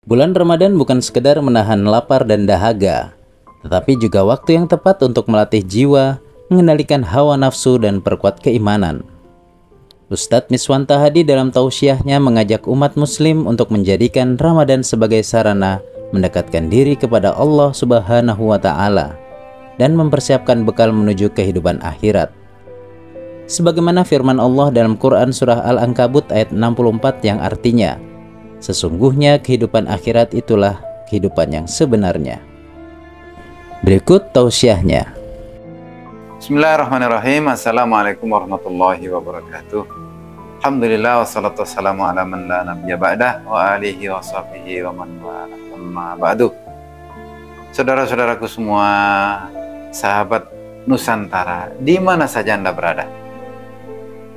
Bulan Ramadan bukan sekedar menahan lapar dan dahaga, tetapi juga waktu yang tepat untuk melatih jiwa, mengendalikan hawa nafsu dan perkuat keimanan. Ustadz Miswanta Hadi dalam tausiahnya mengajak umat muslim untuk menjadikan Ramadan sebagai sarana mendekatkan diri kepada Allah Subhanahu wa Ta'ala dan mempersiapkan bekal menuju kehidupan akhirat. Sebagaimana firman Allah dalam Quran Surah Al-Ankabut ayat 64 yang artinya, sesungguhnya kehidupan akhirat itulah kehidupan yang sebenarnya. Berikut tausiahnya. Bismillahirrahmanirrahim. Assalamualaikum warahmatullahi wabarakatuh. Alhamdulillah wassalatu wassalamu ala man la nabiyya ba'dah wa alihi wa sahbihi wa man wala amma ba'du. Saudara-saudaraku semua, sahabat Nusantara, di mana saja Anda berada,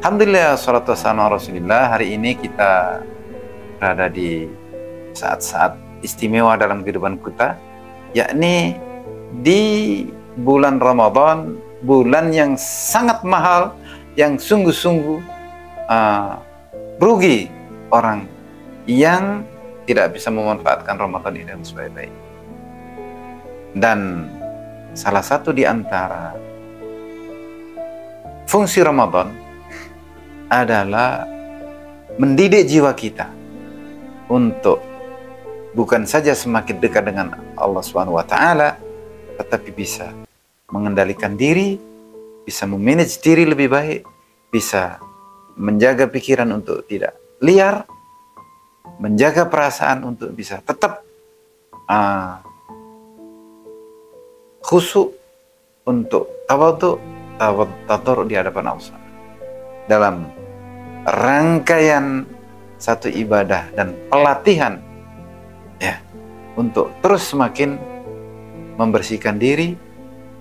alhamdulillah wassalatu wassalamu ala Rasulillah. Hari ini kita berada di saat-saat istimewa dalam kehidupan kita, yakni di bulan Ramadan, bulan yang sangat mahal, yang sungguh-sungguh rugi orang yang tidak bisa memanfaatkan Ramadan ini dengan sebaik-baik. Dan salah satu di antara fungsi Ramadan adalah mendidik jiwa kita untuk bukan saja semakin dekat dengan Allah Subhanahu wa Ta'ala, tetapi bisa mengendalikan diri, bisa memanage diri lebih baik, bisa menjaga pikiran untuk tidak liar, menjaga perasaan untuk bisa tetap khusyuk, untuk tawadhu di hadapan Allah dalam rangkaian satu ibadah dan pelatihan, ya, untuk terus semakin membersihkan diri,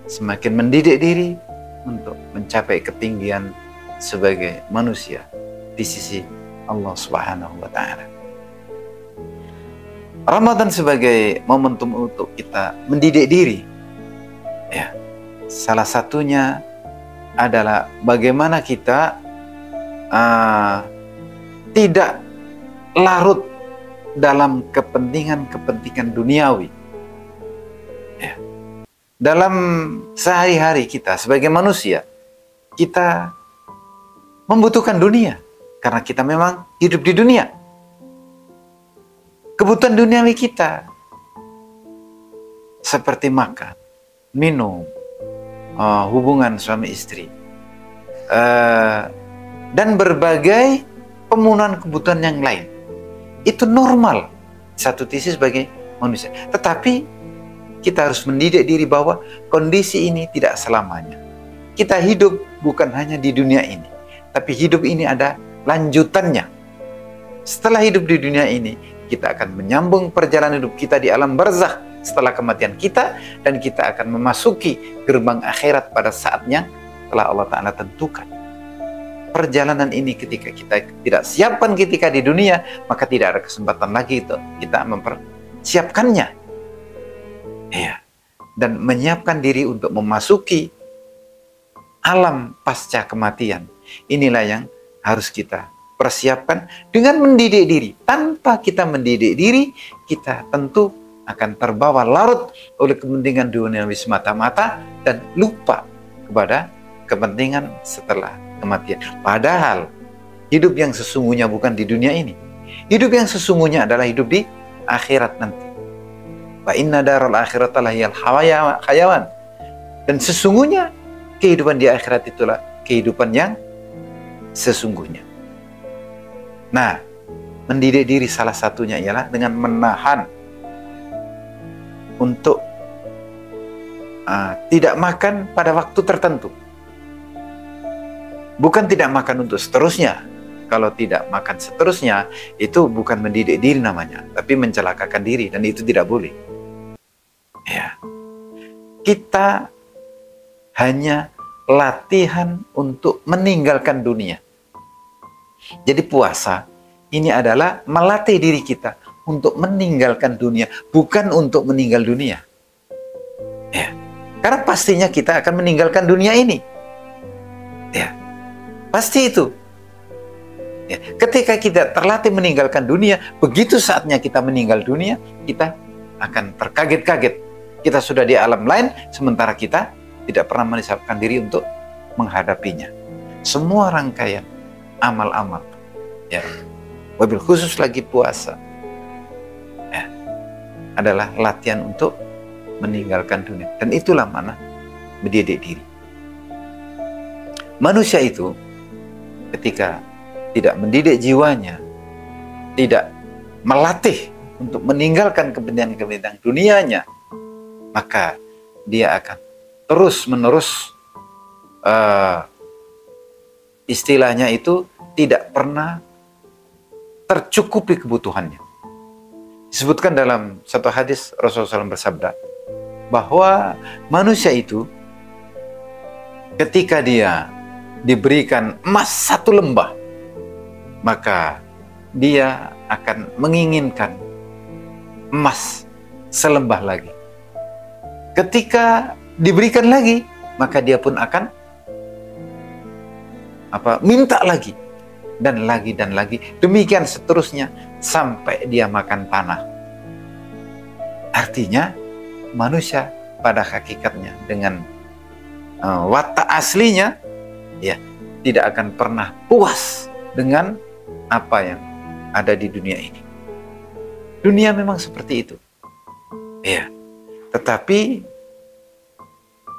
semakin mendidik diri untuk mencapai ketinggian sebagai manusia di sisi Allah Subhanahu wa Ta'ala. Ramadan sebagai momentum untuk kita mendidik diri, ya, salah satunya adalah bagaimana kita tidak larut dalam kepentingan duniawi. Ya. Dalam sehari-hari kita sebagai manusia, kita membutuhkan dunia karena kita memang hidup di dunia. Kebutuhan duniawi kita seperti makan, minum, hubungan suami istri, dan berbagai pemenuhan kebutuhan yang lain, itu normal satu sisi sebagai manusia. Tetapi kita harus mendidik diri bahwa kondisi ini tidak selamanya. Kita hidup bukan hanya di dunia ini, tapi hidup ini ada lanjutannya. Setelah hidup di dunia ini, kita akan menyambung perjalanan hidup kita di alam barzakh setelah kematian kita, dan kita akan memasuki gerbang akhirat pada saatnya telah Allah Ta'ala tentukan. Perjalanan ini ketika kita tidak siapkan ketika di dunia, maka tidak ada kesempatan lagi itu kita mempersiapkannya, ya, dan menyiapkan diri untuk memasuki alam pasca kematian. Inilah yang harus kita persiapkan dengan mendidik diri. Tanpa kita mendidik diri, kita tentu akan terbawa larut oleh kepentingan duniawi semata-mata dan lupa kepada kepentingan setelah kematian. Padahal hidup yang sesungguhnya bukan di dunia ini. Hidup yang sesungguhnya adalah hidup di akhirat nanti. Wa inna daral akhirata lahiyal hayawan. Dan sesungguhnya kehidupan di akhirat itulah kehidupan yang sesungguhnya. Nah, mendidik diri salah satunya ialah dengan menahan untuk tidak makan pada waktu tertentu. Bukan tidak makan untuk seterusnya. Kalau tidak makan seterusnya, itu bukan mendidik diri namanya, tapi mencelakakan diri, dan itu tidak boleh. Ya. Kita hanya latihan untuk meninggalkan dunia. Jadi puasa ini adalah melatih diri kita untuk meninggalkan dunia, bukan untuk meninggal dunia. Ya. Karena pastinya kita akan meninggalkan dunia ini. Ya. Pasti itu. Ya, ketika kita terlatih meninggalkan dunia, begitu saatnya kita meninggal dunia, kita akan terkaget-kaget. Kita sudah di alam lain, sementara kita tidak pernah menyiapkan diri untuk menghadapinya. Semua rangkaian amal-amal, ya, wabil khusus lagi puasa, ya, adalah latihan untuk meninggalkan dunia. Dan itulah mana mendidik diri. Manusia itu ketika tidak mendidik jiwanya, tidak melatih untuk meninggalkan kepentingan-kepentingan dunianya, maka dia akan terus-menerus istilahnya itu tidak pernah tercukupi kebutuhannya. Disebutkan dalam satu hadis Rasulullah SAW bersabda bahwa manusia itu ketika dia diberikan emas satu lembah, maka dia akan menginginkan emas selembah lagi. Ketika diberikan lagi, maka dia pun akan minta lagi dan lagi dan lagi. Demikian seterusnya sampai dia makan tanah. Artinya manusia pada hakikatnya dengan watak aslinya, ya, tidak akan pernah puas dengan apa yang ada di dunia ini. Dunia memang seperti itu, ya. Tetapi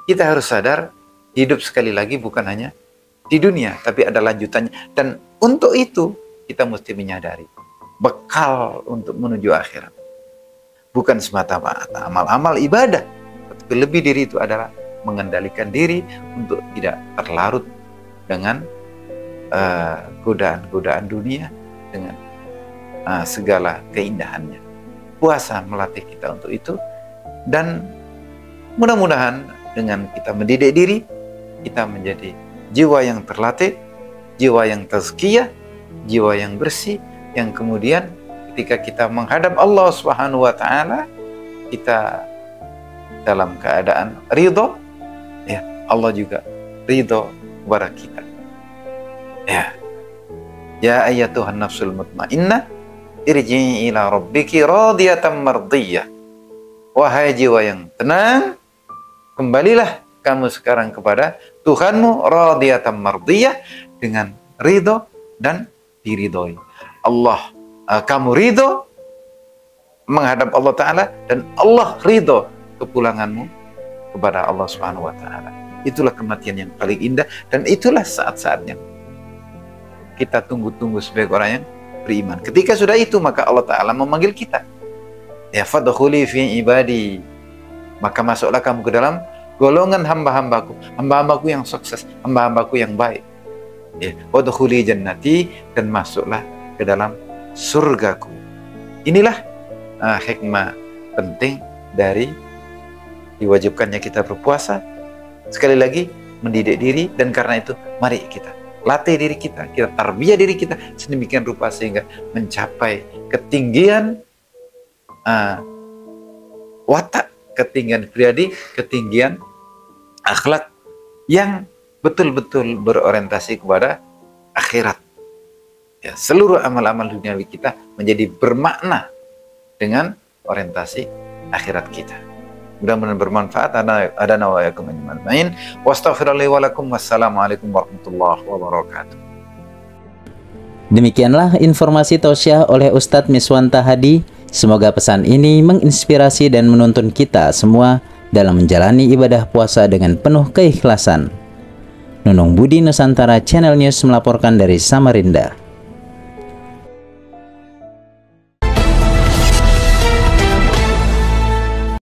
kita harus sadar, hidup sekali lagi bukan hanya di dunia, tapi ada lanjutannya. Dan untuk itu kita mesti menyadari bekal untuk menuju akhirat bukan semata-mata amal-amal ibadah, tapi lebih dari itu adalah mengendalikan diri untuk tidak terlarut dengan godaan-godaan dunia dengan segala keindahannya. Puasa melatih kita untuk itu, dan mudah-mudahan dengan kita mendidik diri, kita menjadi jiwa yang terlatih, jiwa yang tazkiyah, jiwa yang bersih, yang kemudian ketika kita menghadap Allah Subhanahu wa Ta'ala, kita dalam keadaan ridho, ya, Allah juga ridho kepada kita. Ya ayyatuhan nafsul mutmainnah, irji'i ila rabbiki radiyatan mardiyah. Wahai jiwa yang tenang, kembalilah kamu sekarang kepada Tuhanmu radiyatan mardiyah, dengan ridho dan diridhoi. Allah, kamu ridho menghadap Allah Ta'ala, dan Allah ridho kepulanganmu kepada Allah Subhanahu wa Ta'ala. Itulah kematian yang paling indah, dan itulah saat-saatnya kita tunggu-tunggu sebagai orang yang beriman. Ketika sudah itu, maka Allah Ta'ala memanggil kita, ya, fadkhuli fi ibadi, maka masuklah kamu ke dalam golongan hamba-hambaku, hamba-hambaku yang sukses, hamba-hambaku yang baik, ya, wadkhuli jannati, dan masuklah ke dalam surgaku. Inilah hikmah penting dari diwajibkannya kita berpuasa. Sekali lagi, mendidik diri, dan karena itu mari kita latih diri kita, kita tarbiyah diri kita sedemikian rupa sehingga mencapai ketinggian watak, ketinggian pribadi, ketinggian akhlak yang betul-betul berorientasi kepada akhirat. Ya, seluruh amal-amal duniawi kita menjadi bermakna dengan orientasi akhirat kita. Mudah-mudahan bermanfaat. Adana wa yakum ajma'in. Wastaghfirullahi wa lakum. Wassalamualaikum warahmatullahi wabarakatuh. Demikianlah informasi tausiah oleh Ustadz Miswanta Hadi. Semoga pesan ini menginspirasi dan menuntun kita semua dalam menjalani ibadah puasa dengan penuh keikhlasan. Nunung Budi Nusantara Channel News melaporkan dari Samarinda.